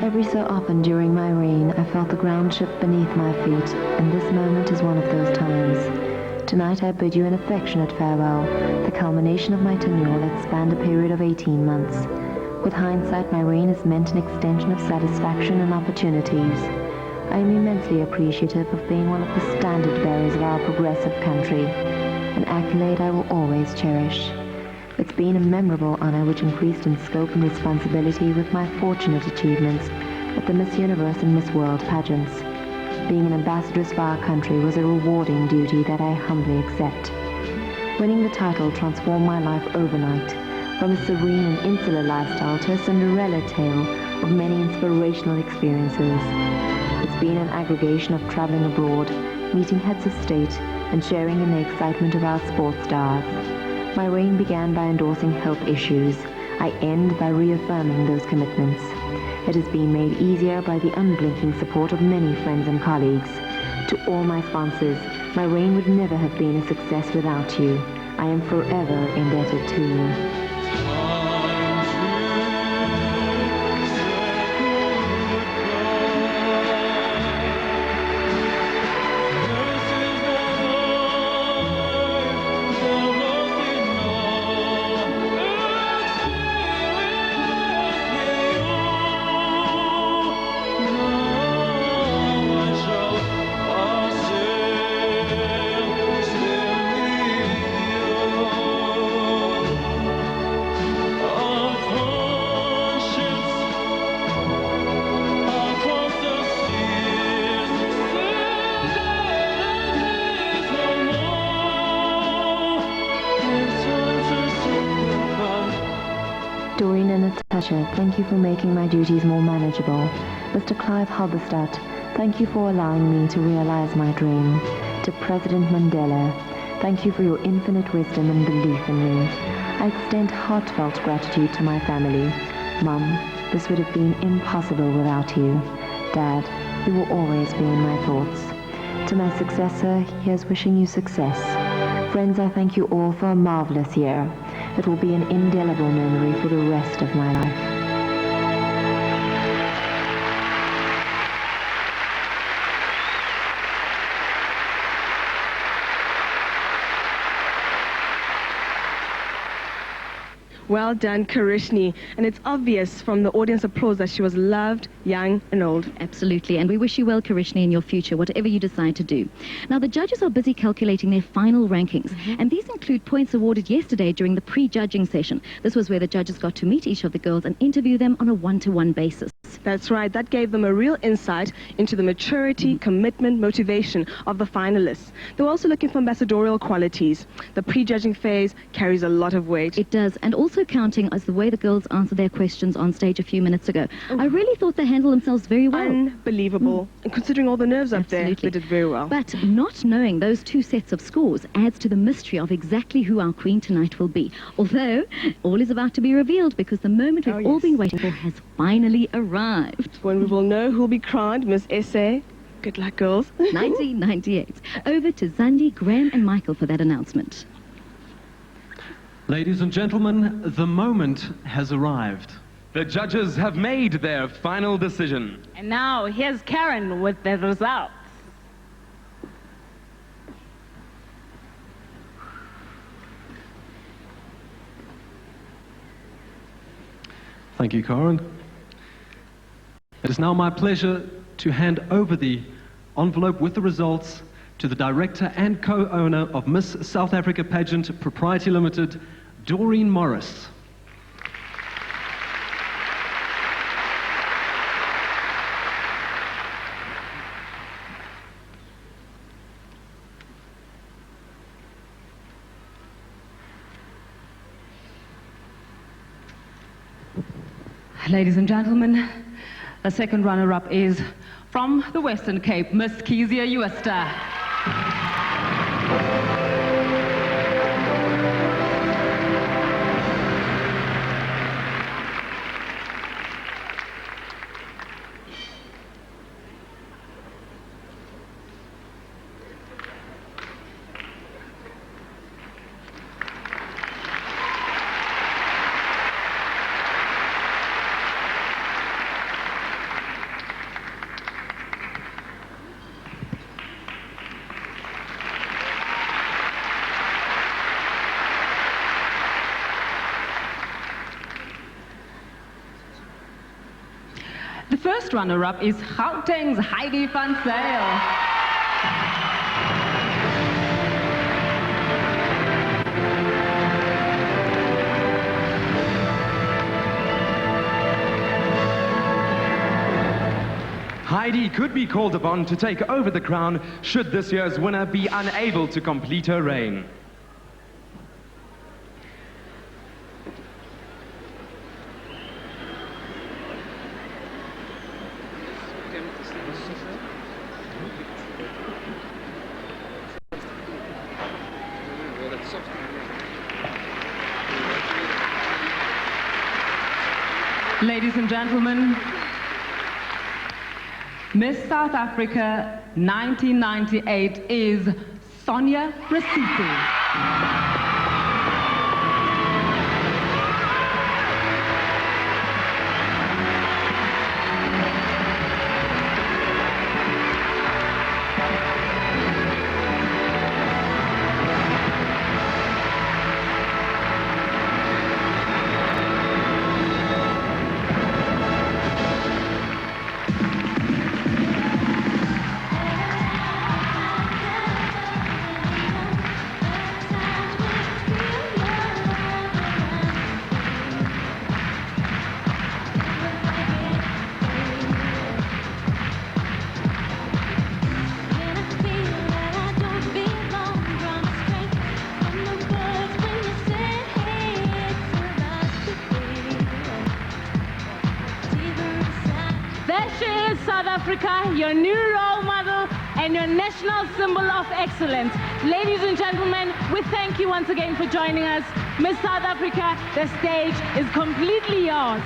Every so often during my reign, I felt the ground shift beneath my feet, and this moment is one of those times. Tonight I bid you an affectionate farewell, the culmination of my tenure that spanned a period of 18 months. With hindsight, my reign has meant an extension of satisfaction and opportunities. I am immensely appreciative of being one of the standard bearers of our progressive country, an accolade I will always cherish. It's been a memorable honor which increased in scope and responsibility with my fortunate achievements at the Miss Universe and Miss World pageants. Being an ambassadress for our country was a rewarding duty that I humbly accept. Winning the title transformed my life overnight, from a serene and insular lifestyle to a Cinderella tale of many inspirational experiences. It's been an aggregation of traveling abroad, meeting heads of state, and sharing in the excitement of our sports stars. My reign began by endorsing health issues. I end by reaffirming those commitments. It has been made easier by the unblinking support of many friends and colleagues. To all my sponsors, my reign would never have been a success without you. I am forever indebted to you. Fletcher, thank you for making my duties more manageable. Mr. Clive Halberstadt, thank you for allowing me to realize my dream. To President Mandela, thank you for your infinite wisdom and belief in me. I extend heartfelt gratitude to my family. Mum, this would have been impossible without you. Dad, you will always be in my thoughts. To my successor, here's wishing you success. Friends, I thank you all for a marvelous year. It will be an indelible memory for the rest of my life. Well done, Karishni. And it's obvious from the audience applause that she was loved, young and old. Absolutely. And we wish you well, Karishni, in your future, whatever you decide to do. Now, the judges are busy calculating their final rankings. And these include points awarded yesterday during the pre-judging session. This was where the judges got to meet each of the girls and interview them on a one-to-one basis. That's right. That gave them a real insight into the maturity, commitment, motivation of the finalists. They were also looking for ambassadorial qualities. The pre-judging phase carries a lot of weight. It does. And also counting as the way the girls answered their questions on stage a few minutes ago. I really thought they handled themselves very well. Unbelievable. And considering all the nerves up there, they did very well. But not knowing those two sets of scores adds to the mystery of exactly who our queen tonight will be. Although, all is about to be revealed because the moment we've all been waiting for has finally arrived. When we will know who'll be crowned Miss SA. Good luck, girls. 1998. Over to Zandi, Graham and Michael for that announcement. Ladies and gentlemen, the moment has arrived. The judges have made their final decision. And now here's Karen with the results. Thank you, Karen. It is now my pleasure to hand over the envelope with the results to the director and co-owner of Miss South Africa Pageant Propriety Limited, Doreen Morris. Ladies and gentlemen, the second runner-up is from the Western Cape, Miss Kezia Uester. The first runner-up is Gauteng's Heidi van Zyl. Heidi could be called upon to take over the crown should this year's winner be unable to complete her reign. Ladies and gentlemen, Miss South Africa 1998 is Sonia Recife. There she is, South Africa, your new role model and your national symbol of excellence. Ladies and gentlemen, we thank you once again for joining us. Miss South Africa, the stage is completely yours.